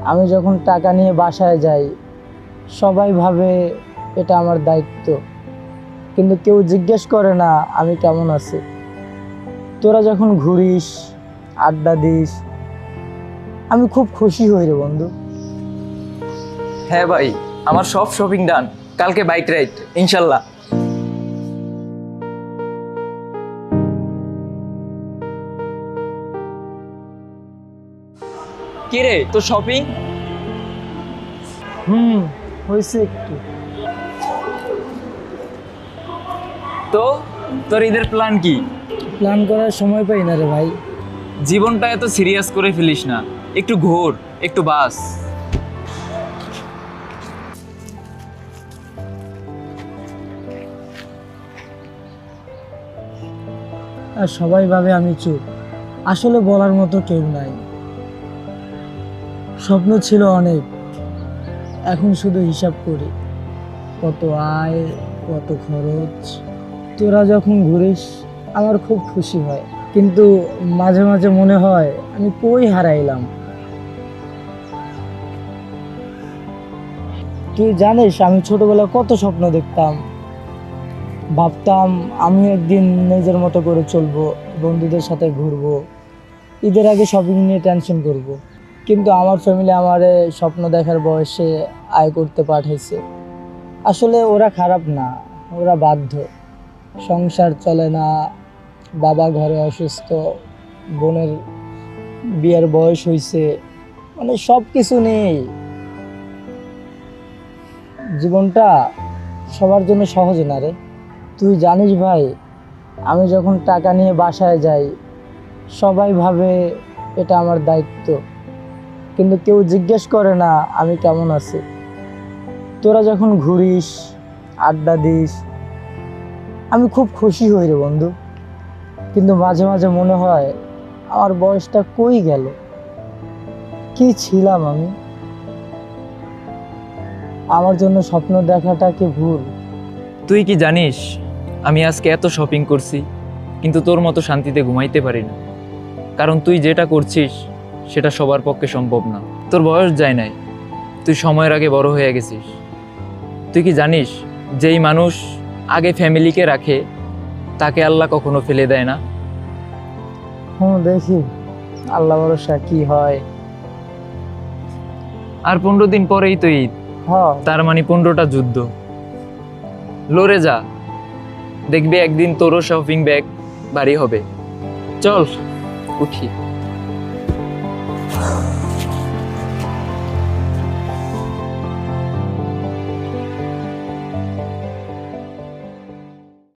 আমি যখন টাকা নিয়ে বাসায় যাই সবাই ভাবে এটা আমার দায়িত্ব, কিন্তু কেউ জিজ্ঞেস করে না আমি কেমন আছি। তোরা যখন ঘুরিস, আড্ডা দিস, আমি খুব খুশি হই রে বন্ধু। হ্যাঁ ভাই, আমার সব শপিং ডান। কালকে বাইক রাইড ইনশাল্লাহ। কি রে তোর শপিং? হয়েছে একটু। তো তোর ঈদের প্ল্যান কি? প্ল্যান করার সময় পাই না রে ভাই। জীবনটা এত সিরিয়াস করে ফেলিস না, একটু ঘোর, একটু বাস। আর সবাই ভাবে আমি চুপ, আসলে বলার মতো কেউ নাই। স্বপ্ন ছিল অনেক, এখন শুধু হিসাব করি কত আয়, কত খরচ। তোরা যখন ঘুরিস আমার খুব খুশি হয়, কিন্তু মাঝে মাঝে মনে হয় আমি কই হারাইলাম। তুই জানিস আমি ছোটবেলায় কত স্বপ্ন দেখতাম, ভাবতাম আমি একদিন নিজের মতো করে চলবো, বন্ধুদের সাথে ঘুরবো, ঈদের আগে শপিং নিয়ে টেনশন করব। কিন্তু আমার ফ্যামিলি আমারে স্বপ্ন দেখার বয়সে আয় করতে পাঠাইছে। আসলে ওরা খারাপ না, ওরা বাধ্য। সংসার চলে না, বাবা ঘরে অসুস্থ, বোনের বিয়ের বয়স হয়েছে, মানে সব কিছু নেই। জীবনটা সবার জন্য সহজ না রে। তুই জানিস ভাই, আমি যখন টাকা নিয়ে বাসায় যাই সবাই ভাবে এটা আমার দায়িত্ব, কিন্তু কেউ জিজ্ঞেস করে না আমি কেমন আছি। তোরা যখন ঘুরিস, আড্ডা দিস, আমি খুব খুশি হই রে বন্ধু, কিন্তু মাঝে মাঝে মনে হয় আমার বয়সটা কই গেল, কি ছিলাম আমি। আমার জন্য স্বপ্ন দেখাটা কি ভুল? তুই কি জানিস আমি আজকে এত শপিং করছি, কিন্তু তোর মতো শান্তিতে ঘুমাইতে পারি না। কারণ তুই যেটা করছিস সেটা সবার পক্ষে সম্ভব না। তোর বয়স যায় নাই, তুই সময়ের আগে বড় হয়ে গেছিস। তুই কি জানিস যেই মানুষ আগে ফ্যামিলিকে রাখে তাকে আল্লাহ কখনো ফেলে দেয় না। দেখি আল্লাহ ভরসা কি হয়। আর 15 দিন পরেই তো ঈদ, তার মানে 15টা যুদ্ধ। লড়ে যা, দেখবি একদিন তোরও শপিং ব্যাগ ভারী হবে। চল উঠি।